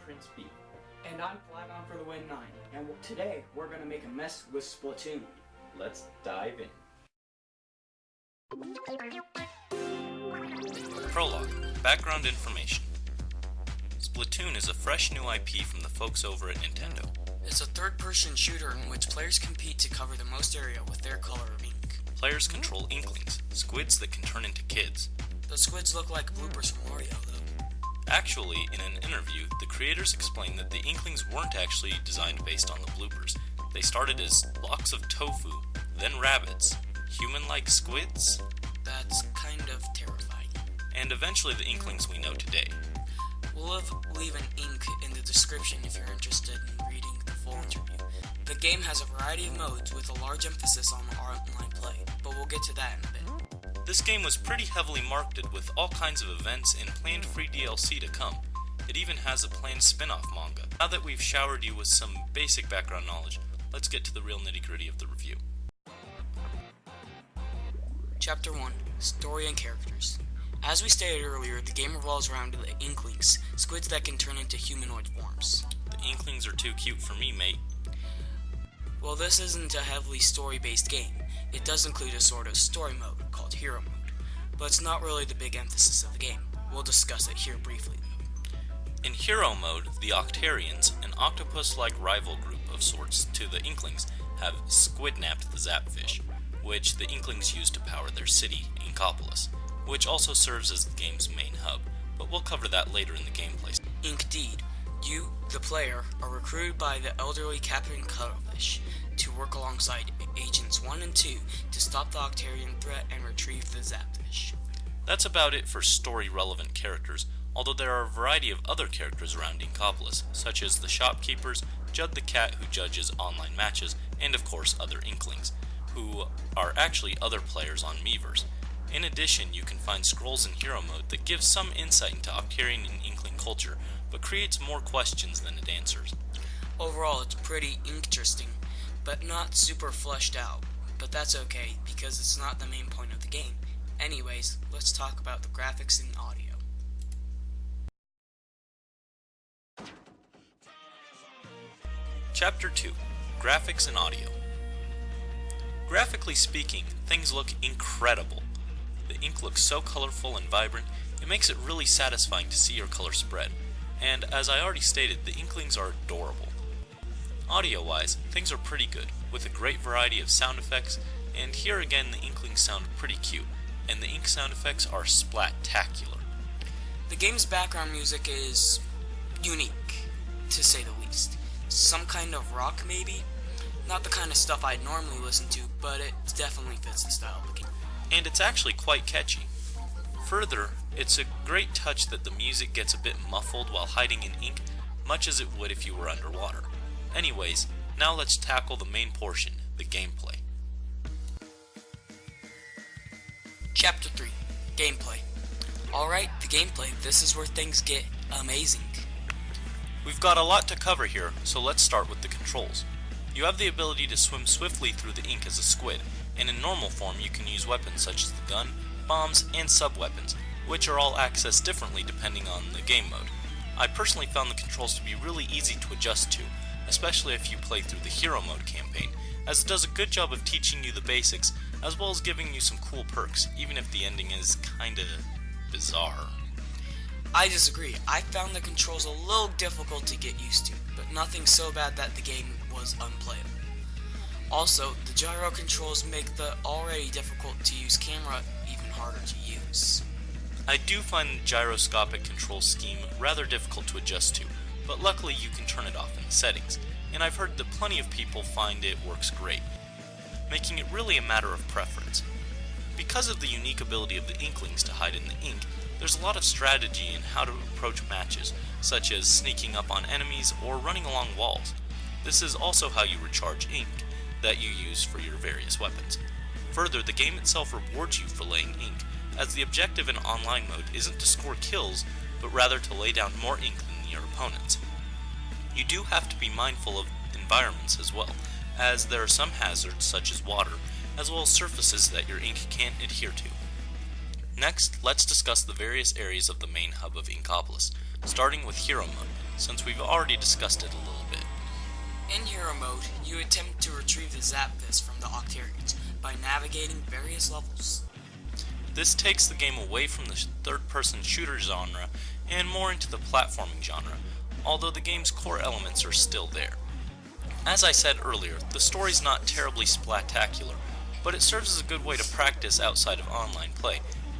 PrinceB. And I'm FlygonFTW9, and today we're gonna make a mess with Splatoon. Let's dive in. Prologue. Background information. Splatoon is a fresh new IP from the folks over at Nintendo. It's a third-person shooter in which players compete to cover the most area with their color of ink. Players control inklings, squids that can turn into kids. The squids look like bloopers from Mario, though. Actually, in an interview, the creators explained that the inklings weren't actually designed based on the bloopers. They started as blocks of tofu, then rabbits, human-like squids, That's kind of terrifying. and eventually the inklings we know today. We'll leave an ink in the description if you're interested in reading the full interview. The game has a variety of modes with a large emphasis on online play, but we'll get to that in a bit. This game was pretty heavily marketed with all kinds of events and planned free DLC to come. It even has a planned spin-off manga. Now that we've showered you with some basic background knowledge, let's get to the real nitty-gritty of the review. Chapter 1. Story and Characters. As we stated earlier, the game revolves around the inklings, squids that can turn into humanoid forms. The inklings are too cute for me, mate. Well, this isn't a heavily story-based game. It does include a sort of story mode called Hero Mode, but it's not really the big emphasis of the game. We'll discuss it here briefly, though. In Hero Mode, the Octarians, an octopus-like rival group of sorts to the inklings, have squidnapped the Zapfish, which the inklings use to power their city, Inkopolis, which also serves as the game's main hub, but we'll cover that later in the gameplay. Indeed, you, the player, are recruited by the elderly Captain Cuttlefish to work alongside Agents 1 and 2 to stop the Octarian threat and retrieve the Zapfish. That's about it for story-relevant characters, although there are a variety of other characters around Inkopolis, such as the shopkeepers, Judd the cat who judges online matches, and of course other inklings, who are actually other players on Miiverse. In addition, you can find scrolls in Hero Mode that give some insight into Octarian and Inkling culture, but creates more questions than it answers. Overall, it's pretty interesting, but not super fleshed out. But that's okay, because it's not the main point of the game. Anyways, let's talk about the graphics and audio. Chapter 2. Graphics and Audio. Graphically speaking, things look incredible. The ink looks so colorful and vibrant, it makes it really satisfying to see your color spread. And as I already stated, the inklings are adorable. Audio-wise, things are pretty good, with a great variety of sound effects, and here again the inklings sound pretty cute, and the ink sound effects are splat-tacular. The game's background music is unique, to say the least. Some kind of rock, maybe? Not the kind of stuff I'd normally listen to, but it definitely fits the style of the game. And it's actually quite catchy. Further, it's a great touch that the music gets a bit muffled while hiding in ink, much as it would if you were underwater. Anyways, now let's tackle the main portion, the gameplay. Chapter 3. Gameplay. Alright, the gameplay. This is where things get amazing. We've got a lot to cover here, so let's start with the controls. You have the ability to swim swiftly through the ink as a squid, and in normal form you can use weapons such as the gun, bombs, and sub-weapons, which are all accessed differently depending on the game mode. I personally found the controls to be really easy to adjust to, especially if you play through the Hero Mode campaign, as it does a good job of teaching you the basics, as well as giving you some cool perks, even if the ending is kinda bizarre. I disagree. I found the controls a little difficult to get used to, but nothing so bad that the game was unplayable. Also, the gyro controls make the already difficult to use camera even harder to use. I do find the gyroscopic control scheme rather difficult to adjust to, but luckily you can turn it off in the settings, and I've heard that plenty of people find it works great, making it really a matter of preference. Because of the unique ability of the inklings to hide in the ink, there's a lot of strategy in how to approach matches, such as sneaking up on enemies or running along walls. This is also how you recharge ink that you use for your various weapons. Further, the game itself rewards you for laying ink, as the objective in online mode isn't to score kills, but rather to lay down more ink than your opponents. You do have to be mindful of environments as well, as there are some hazards such as water, as well as surfaces that your ink can't adhere to. Next, let's discuss the various areas of the main hub of Inkopolis, starting with Hero Mode, since we've already discussed it a little bit. In Hero Mode, you attempt to retrieve the Zapdos from the Octarians by navigating various levels. This takes the game away from the third-person shooter genre and more into the platforming genre, although the game's core elements are still there. As I said earlier, the story's not terribly splatacular, but it serves as a good way to practice outside of online play,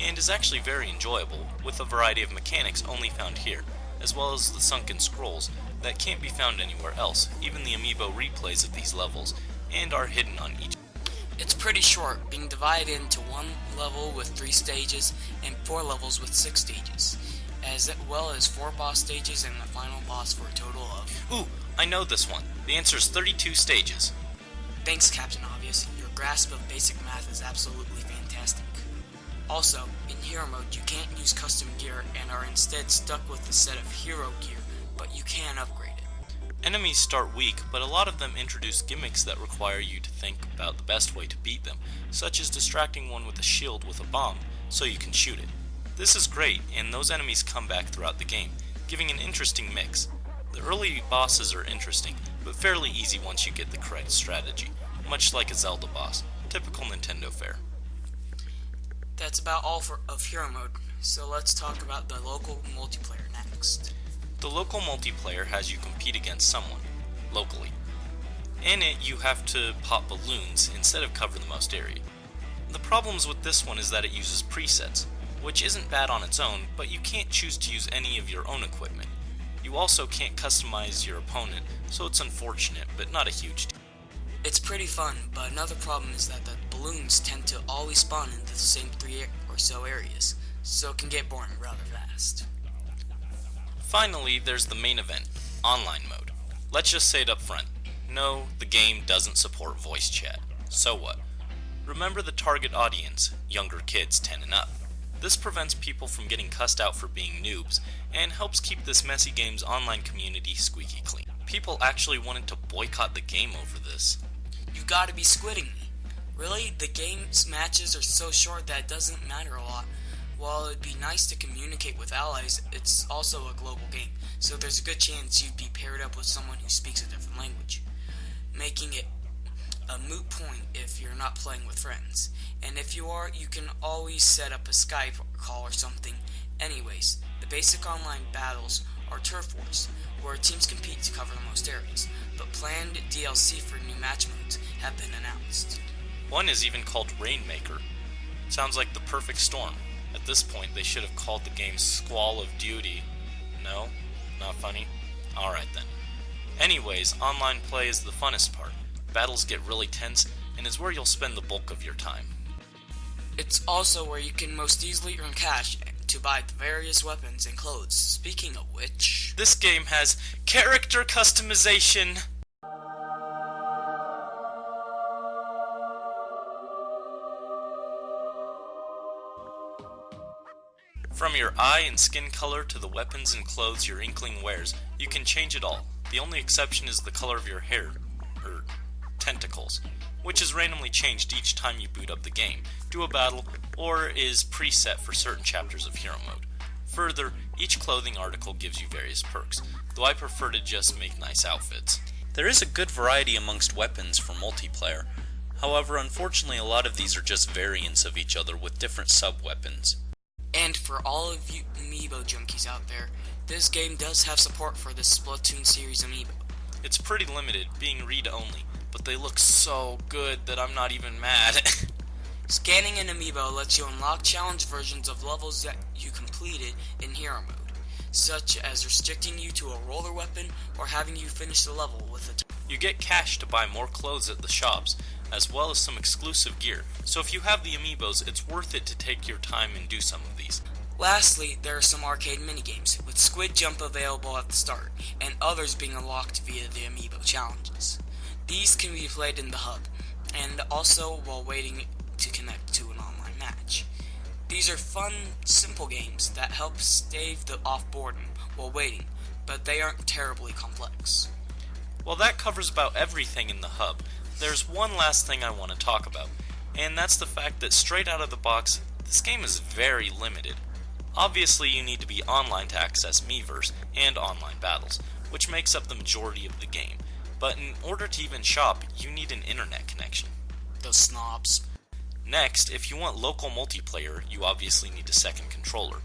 and is actually very enjoyable, with a variety of mechanics only found here, as well as the sunken scrolls that can't be found anywhere else, even the amiibo replays of these levels, and are hidden on each. It's pretty short, being divided into one level with 3 stages and 4 levels with 6 stages, as well as 4 boss stages and the final boss for a total of... Ooh, I know this one. The answer is 32 stages. Thanks, Captain Obvious. Your grasp of basic math is absolutely fantastic. Also, in Hero Mode, you can't use custom gear and are instead stuck with a set of hero gear, but you can upgrade it. Enemies start weak, but a lot of them introduce gimmicks that require you to think about the best way to beat them, such as distracting one with a shield with a bomb, so you can shoot it. This is great, and those enemies come back throughout the game, giving an interesting mix. The early bosses are interesting, but fairly easy once you get the correct strategy, much like a Zelda boss. Typical Nintendo fare. That's about all of Hero Mode, so let's talk about the local multiplayer next. The local multiplayer has you compete against someone, locally. In it, you have to pop balloons instead of cover the most area. The problems with this one is that it uses presets, which isn't bad on its own, but you can't choose to use any of your own equipment. You also can't customize your opponent, so it's unfortunate, but not a huge deal. It's pretty fun, but another problem is that the balloons tend to always spawn into the same 3 or so areas, so it can get boring rather fast. Finally, there's the main event, online mode. Let's just say it up front. No, the game doesn't support voice chat. So what? Remember the target audience, younger kids 10 and up. This prevents people from getting cussed out for being noobs, and helps keep this messy game's online community squeaky clean. People actually wanted to boycott the game over this. You gotta be squidding me. Really? The game's matches are so short that it doesn't matter a lot. While it'd be nice to communicate with allies, it's also a global game, so there's a good chance you'd be paired up with someone who speaks a different language, making it a moot point if you're not playing with friends. And if you are, you can always set up a Skype call or something. Anyways, the basic online battles are turf wars, where teams compete to cover the most areas, but planned DLC for new match modes have been announced. One is even called Rainmaker. Sounds like the perfect storm. At this point, they should have called the game Squall of Duty. No? Not funny? Alright then. Anyways, online play is the funnest part. Battles get really tense, and is where you'll spend the bulk of your time. It's also where you can most easily earn cash to buy the various weapons and clothes. Speaking of which... This game has character customization! From your eye and skin color to the weapons and clothes your Inkling wears, you can change it all. The only exception is the color of your hair, or tentacles, which is randomly changed each time you boot up the game, do a battle, or is preset for certain chapters of Hero Mode. Further, each clothing article gives you various perks, though I prefer to just make nice outfits. There is a good variety amongst weapons for multiplayer. However, unfortunately a lot of these are just variants of each other with different sub-weapons. And for all of you amiibo junkies out there, this game does have support for the Splatoon series amiibo. It's pretty limited, being read-only, but they look so good that I'm not even mad. Scanning an amiibo lets you unlock challenge versions of levels that you completed in Hero Mode, such as restricting you to a roller weapon or having you finish the level with a... You get cash to buy more clothes at the shops, as well as some exclusive gear, so if you have the amiibos, it's worth it to take your time and do some of these. Lastly, there are some arcade minigames, with Squid Jump available at the start, and others being unlocked via the amiibo challenges. These can be played in the hub, and also while waiting to connect to an online match. These are fun, simple games that help stave the off-boredom while waiting, but they aren't terribly complex. Well, that covers about everything in the hub. There's one last thing I want to talk about, and that's the fact that straight out of the box, this game is very limited. Obviously, you need to be online to access Miiverse and online battles, which makes up the majority of the game, but in order to even shop, you need an internet connection. Those snobs. Next, if you want local multiplayer, you obviously need a second controller.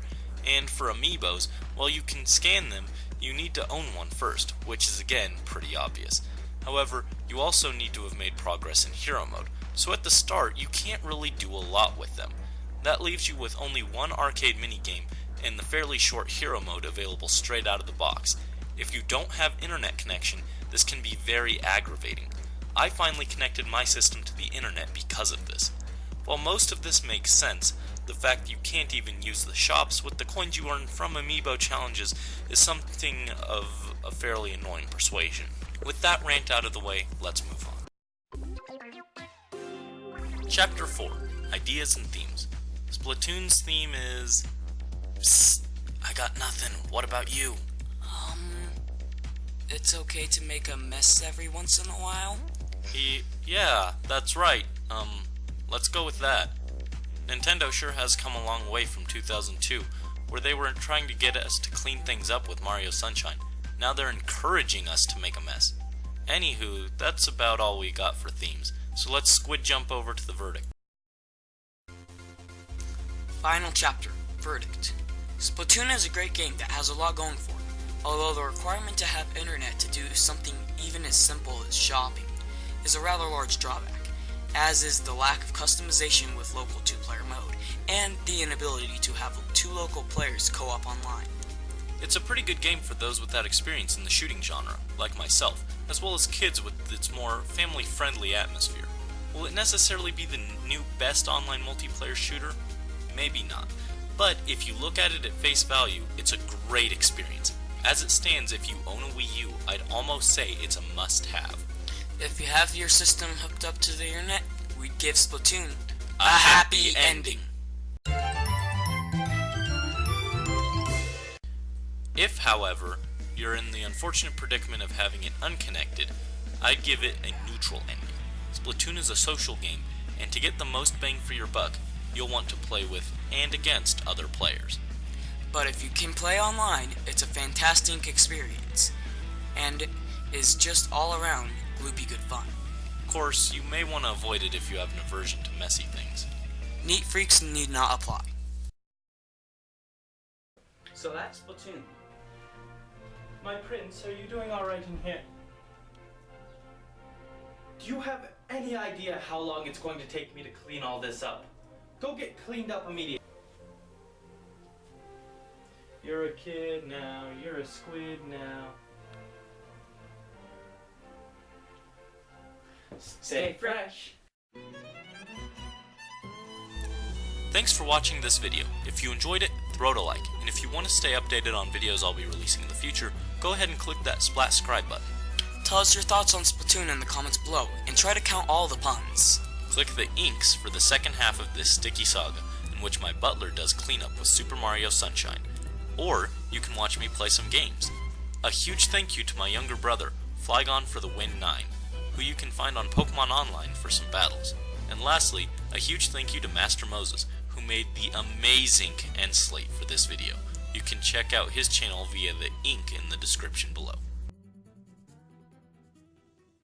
And for amiibos, while you can scan them, you need to own one first, which is again pretty obvious. However, you also need to have made progress in hero mode, so at the start you can't really do a lot with them. That leaves you with only one arcade minigame and the fairly short hero mode available straight out of the box. If you don't have internet connection, this can be very aggravating. I finally connected my system to the internet because of this. While most of this makes sense, the fact you can't even use the shops with the coins you earn from amiibo challenges is something of a fairly annoying persuasion. With that rant out of the way, let's move on. Chapter 4. Ideas and Themes. Splatoon's theme is... Psst, I got nothing. What about you? It's okay to make a mess every once in a while? Yeah, that's right. Let's go with that. Nintendo sure has come a long way from 2002, where they were trying to get us to clean things up with Mario Sunshine. Now they're encouraging us to make a mess. Anywho, that's about all we got for themes, so let's squid jump over to the verdict. Final chapter, Verdict. Splatoon is a great game that has a lot going for it, although the requirement to have internet to do something even as simple as shopping is a rather large drawback, as is the lack of customization with local two-player mode, and the inability to have two local players co-op online. It's a pretty good game for those without experience in the shooting genre, like myself, as well as kids with its more family-friendly atmosphere. Will it necessarily be the new best online multiplayer shooter? Maybe not. But if you look at it at face value, it's a great experience. As it stands, if you own a Wii U, I'd almost say it's a must-have. If you have your system hooked up to the internet, we'd give Splatoon a happy ending. If, however, you're in the unfortunate predicament of having it unconnected, I'd give it a neutral ending. Splatoon is a social game, and to get the most bang for your buck, you'll want to play with and against other players. But if you can play online, it's a fantastic experience, and is just all around gloopy good fun. Of course, you may want to avoid it if you have an aversion to messy things. Neat freaks need not apply. So that's Splatoon. My prince, are you doing alright in here? Do you have any idea how long it's going to take me to clean all this up? Go get cleaned up immediately. You're a kid now, you're a squid now. Stay fresh. Thanks for watching this video. If you enjoyed it, throw it a like, and if you want to stay updated on videos I'll be releasing in the future, go ahead and click that Splat-scribe button. Tell us your thoughts on Splatoon in the comments below, and try to count all the puns. Click the inks for the second half of this sticky saga, in which my butler does cleanup with Super Mario Sunshine. Or, you can watch me play some games. A huge thank you to my younger brother, FlygonFTW9, who you can find on Pokemon Online for some battles. And lastly, a huge thank you to Master Moses, who made the amazing end slate for this video. You can check out his channel via the link in the description below.